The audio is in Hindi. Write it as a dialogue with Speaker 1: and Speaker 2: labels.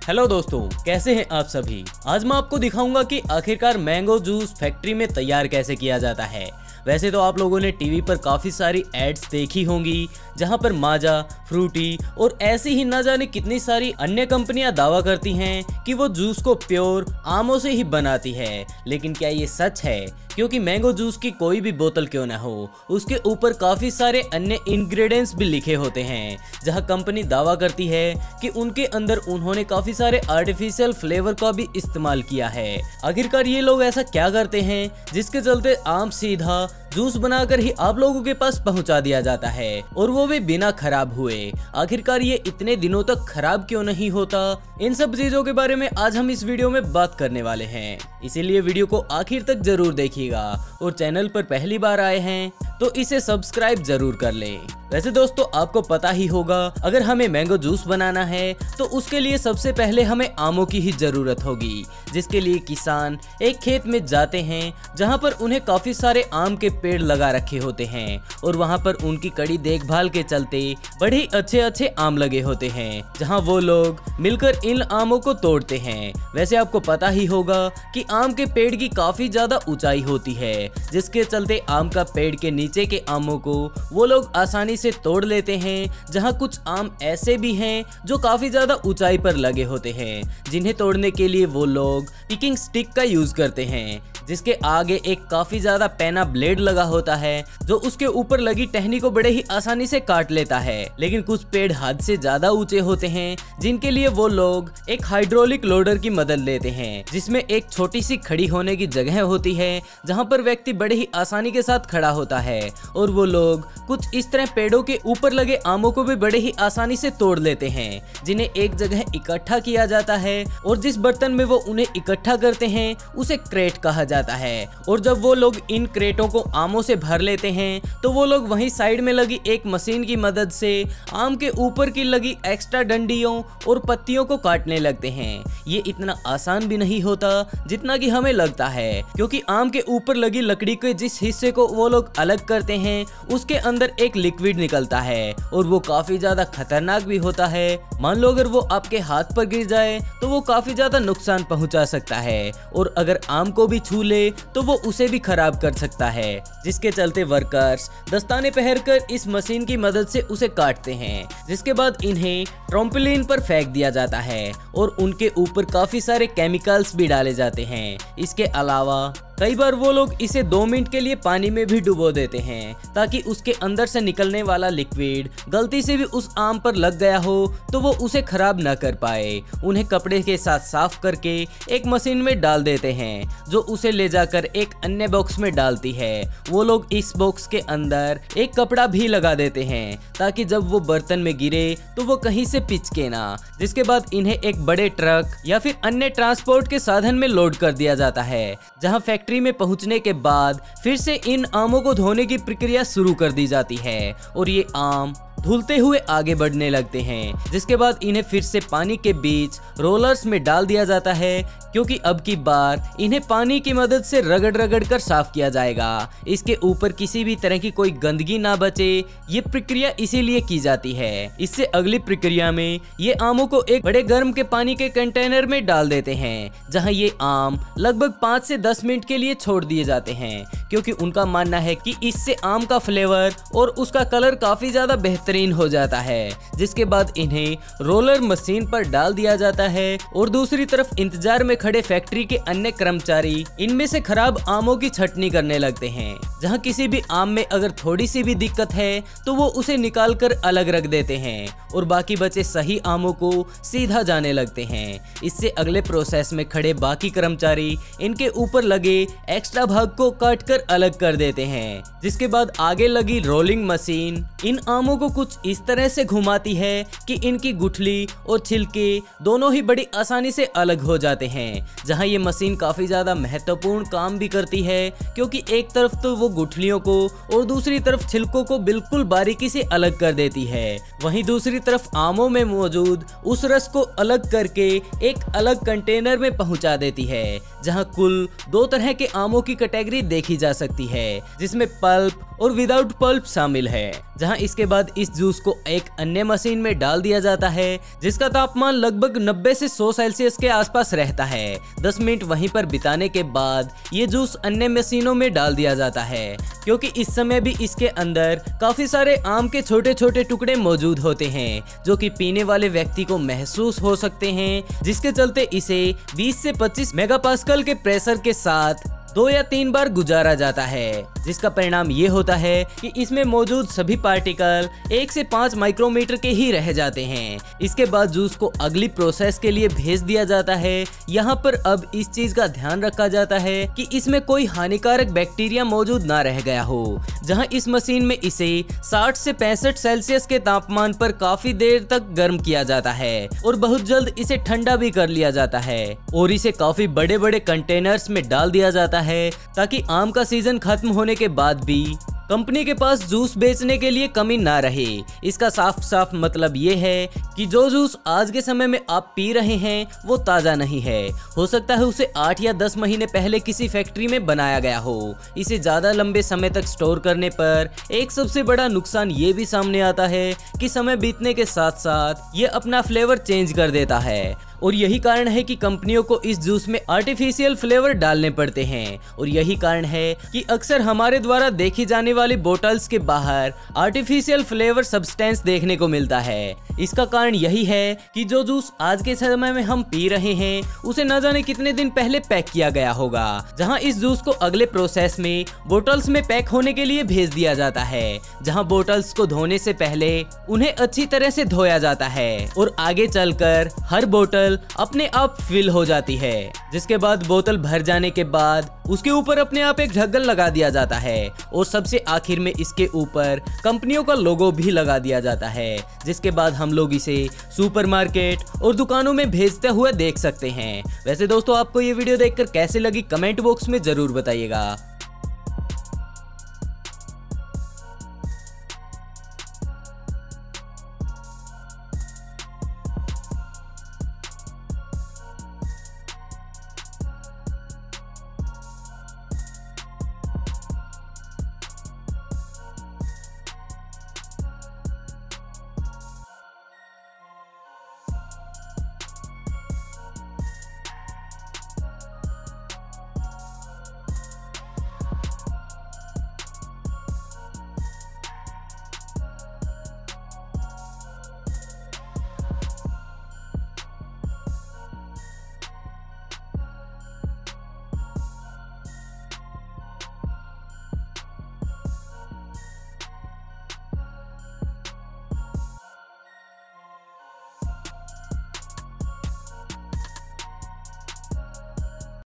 Speaker 1: हेलो दोस्तों, कैसे हैं आप सभी। आज मैं आपको दिखाऊंगा कि आखिरकार मैंगो जूस फैक्ट्री में तैयार कैसे किया जाता है। वैसे तो आप लोगों ने टीवी पर काफ़ी सारी एड्स देखी होंगी जहां पर माजा, फ्रूटी और ऐसी ही ना जाने कितनी सारी अन्य कंपनियां दावा करती हैं कि वो जूस को प्योर आमों से ही बनाती है। लेकिन क्या ये सच है? क्योंकि मैंगो जूस की कोई भी बोतल क्यों ना हो, उसके ऊपर काफ़ी सारे अन्य इंग्रेडिएंट्स भी लिखे होते हैं, जहां कंपनी दावा करती है कि उनके अंदर उन्होंने काफ़ी सारे आर्टिफिशियल फ्लेवर का भी इस्तेमाल किया है। आखिरकार ये लोग ऐसा क्या करते हैं जिसके चलते आम सीधा जूस बनाकर ही आप लोगों के पास पहुंचा दिया जाता है, और वो भी बिना खराब हुए। आखिरकार ये इतने दिनों तक खराब क्यों नहीं होता, इन सब चीजों के बारे में आज हम इस वीडियो में बात करने वाले हैं। इसीलिए वीडियो को आखिर तक जरूर देखिएगा, और चैनल पर पहली बार आए हैं तो इसे सब्सक्राइब जरूर कर लें। वैसे दोस्तों, आपको पता ही होगा, अगर हमें मैंगो जूस बनाना है तो उसके लिए सबसे पहले हमें आमों की ही जरूरत होगी, जिसके लिए किसान एक खेत में जाते हैं जहां पर उन्हें काफी सारे आम के पेड़ लगा रखे होते हैं, और वहां पर उनकी कड़ी देखभाल के चलते बड़े अच्छे अच्छे आम लगे होते हैं, जहां वो लोग मिलकर इन आमों को तोड़ते हैं। वैसे आपको पता ही होगा कि आम के पेड़ की काफी ज्यादा ऊंचाई होती है, जिसके चलते आम का पेड़ के नीचे के आमों को वो लोग आसानी से तोड़ लेते हैं। जहां कुछ आम ऐसे भी हैं जो काफी ज्यादा ऊंचाई पर लगे होते हैं, जिन्हें तोड़ने के लिए वो लोग पिकिंग स्टिक का यूज करते हैं, जिसके आगे एक काफी ज्यादा पैना ब्लेड लगा होता है, जो उसके ऊपर लगी टहनी को बड़े ही आसानी से काट लेता है। लेकिन कुछ पेड़ हद से ज्यादा ऊंचे होते हैं, जिनके लिए वो लोग एक हाइड्रोलिक लोडर की मदद लेते हैं, जिसमें एक छोटी सी खड़ी होने की जगह होती है, जहां पर व्यक्ति बड़े ही आसानी के साथ खड़ा होता है, और वो लोग कुछ इस तरह पेड़ों के ऊपर लगे आमों को भी बड़े ही आसानी से तोड़ लेते हैं, जिन्हें एक जगह इकट्ठा किया जाता है, और जिस बर्तन में वो उन्हें इकट्ठा करते हैं उसे क्रेट कहा जाता है। और जब वो लोग इन क्रेटों को आमों से भर लेते हैं तो वो लोग वहीं साइड में लगी एक मशीन की मदद से आम के ऊपर की लगी एक्स्ट्रा डंडियों और पत्तियों को काटने लगते हैं। ये इतना आसान भी नहीं होता जितना कि हमें लगता है, क्योंकि आम के ऊपर लगी लकड़ी के जिस हिस्से को वो लोग अलग करते हैं उसके अंदर एक लिक्विड निकलता है, और वो काफी ज्यादा खतरनाक भी होता है। मान लो अगर वो आपके हाथ पर गिर जाए तो वो काफी ज्यादा नुकसान पहुंचा सकता है, और अगर आम को भी छू ले तो वो उसे भी खराब कर सकता है, जिसके चलते वर्कर्स दस्ताने पहनकर इस मशीन की मदद से उसे काटते हैं, जिसके बाद इन्हें ट्रम्पोलिन पर फेंक दिया जाता है, और उनके ऊपर काफी सारे केमिकल्स भी डाले जाते हैं। इसके अलावा कई बार वो लोग इसे 2 मिनट के लिए पानी में भी डुबो देते हैं, ताकि उसके अंदर से निकलने वाला लिक्विड गलती से भी उस आम पर लग गया हो तो वो उसे खराब न कर पाए। उन्हें कपड़े के साथ साफ करके एक मशीन में डाल देते हैं, जो उसे ले जाकर एक अन्य बॉक्स में डालती है। वो लोग इस बॉक्स के अंदर एक कपड़ा भी लगा देते हैं, ताकि जब वो बर्तन में गिरे तो वो कहीं से पिचके ना। जिसके बाद इन्हें एक बड़े ट्रक या फिर अन्य ट्रांसपोर्ट के साधन में लोड कर दिया जाता है, जहां फैक्ट्री में पहुंचने के बाद फिर से इन आमों को धोने की प्रक्रिया शुरू कर दी जाती है, और ये आम धुलते हुए आगे बढ़ने लगते हैं। जिसके बाद इन्हें फिर से पानी के बीच रोलर्स में डाल दिया जाता है, क्योंकि अब की बार इन्हें पानी की मदद से रगड़ रगड़ कर साफ किया जाएगा। इसके ऊपर किसी भी तरह की कोई गंदगी ना बचे, ये प्रक्रिया इसीलिए की जाती है। इससे अगली प्रक्रिया में ये आमों को एक बड़े गर्म के पानी के कंटेनर में डाल देते हैं, जहां ये आम लगभग 5 से 10 मिनट के लिए छोड़ दिए जाते हैं, क्योंकि उनका मानना है कि इससे आम का फ्लेवर और उसका कलर काफी ज्यादा बेहतरीन हो जाता है। जिसके बाद इन्हें रोलर मशीन पर डाल दिया जाता है, और दूसरी तरफ इंतजार में खड़े फैक्ट्री के अन्य कर्मचारी इनमें से खराब आमों की छटनी करने लगते हैं, जहां किसी भी आम में अगर थोड़ी सी भी दिक्कत है तो वो उसे निकाल कर अलग रख देते हैं, और बाकी बचे सही आमों को सीधा जाने लगते हैं। इससे अगले प्रोसेस में खड़े बाकी कर्मचारी इनके ऊपर लगे एक्स्ट्रा भाग को काट कर अलग कर देते हैं। जिसके बाद आगे लगी रोलिंग मशीन इन आमों को कुछ इस तरह से घुमाती है कि इनकी गुठली और छिलके दोनों ही बड़ी आसानी से अलग हो जाते हैं। जहां ये मशीन काफी ज्यादा महत्वपूर्ण काम भी करती है, क्योंकि एक तरफ तो वो गुठलियों को और दूसरी तरफ छिलकों को बिल्कुल बारीकी से अलग कर देती है, वहीं दूसरी तरफ आमों में मौजूद उस रस को अलग करके एक अलग कंटेनर में पहुंचा देती है, जहां कुल 2 तरह के आमों की कैटेगरी देखी जा सकती है, जिसमें पल्प और विदाउट पल्प शामिल है। जहां इसके बाद इस जूस को एक अन्य मशीन में डाल दिया जाता है जिसका तापमान लगभग 90 से 100 सेल्सियस के आसपास रहता है। 10 मिनट वहीं पर बिताने के बाद ये जूस अन्य मशीनों में डाल दिया जाता है, क्योंकि इस समय भी इसके अंदर काफी सारे आम के छोटे छोटे टुकड़े मौजूद होते हैं जो कि पीने वाले व्यक्ति को महसूस हो सकते हैं, जिसके चलते इसे 20 से 25 मेगापास्कल के प्रेशर के साथ 2 या 3 बार गुजारा जाता है, जिसका परिणाम ये होता है कि इसमें मौजूद सभी पार्टिकल 1 से 5 माइक्रोमीटर के ही रह जाते हैं। इसके बाद जूस को अगली प्रोसेस के लिए भेज दिया जाता है। यहाँ पर अब इस चीज का ध्यान रखा जाता है कि इसमें कोई हानिकारक बैक्टीरिया मौजूद ना रह गया हो। जहाँ इस मशीन में इसे 60 से 65 सेल्सियस के तापमान पर काफी देर तक गर्म किया जाता है और बहुत जल्द इसे ठंडा भी कर लिया जाता है और इसे काफी बड़े बड़े कंटेनर्स में डाल दिया जाता है ताकि आम का सीजन खत्म होने के बाद भी कंपनी के पास जूस बेचने के लिए कमी ना रहे। इसका साफ साफ मतलब ये है कि जो जूस आज के समय में आप पी रहे हैं वो ताज़ा नहीं है। हो सकता है उसे 8 या 10 महीने पहले किसी फैक्ट्री में बनाया गया हो। इसे ज़्यादा लंबे समय तक स्टोर करने पर एक सबसे बड़ा नुकसान ये भी सामने आता है कि समय बीतने के साथ साथ ये अपना फ्लेवर चेंज कर देता है और यही कारण है कि कंपनियों को इस जूस में आर्टिफिशियल फ्लेवर डालने पड़ते हैं। और यही कारण है कि अक्सर हमारे द्वारा देखी जाने वाली बोतल्स के बाहर आर्टिफिशियल फ्लेवर सब्सटेंस देखने को मिलता है। इसका कारण यही है कि जो जूस आज के समय में हम पी रहे हैं उसे न जाने कितने दिन पहले पैक किया गया होगा, जहां इस जूस को अगले प्रोसेस में बोतल्स में पैक होने के लिए भेज दिया जाता है, जहां बोतल्स को धोने से पहले उन्हें अच्छी तरह से धोया जाता है और आगे चलकर हर बोतल अपने आप फिल हो जाती है, जिसके बाद बोतल भर जाने के बाद उसके ऊपर अपने आप एक ढक्कन लगा दिया जाता है और सबसे आखिर में इसके ऊपर कंपनियों का लोगो भी लगा दिया जाता है, जिसके बाद हम लोग इसे सुपरमार्केट और दुकानों में भेजते हुए देख सकते हैं। वैसे दोस्तों, आपको ये वीडियो देखकर कैसे लगी कमेंट बॉक्स में जरूर बताइएगा।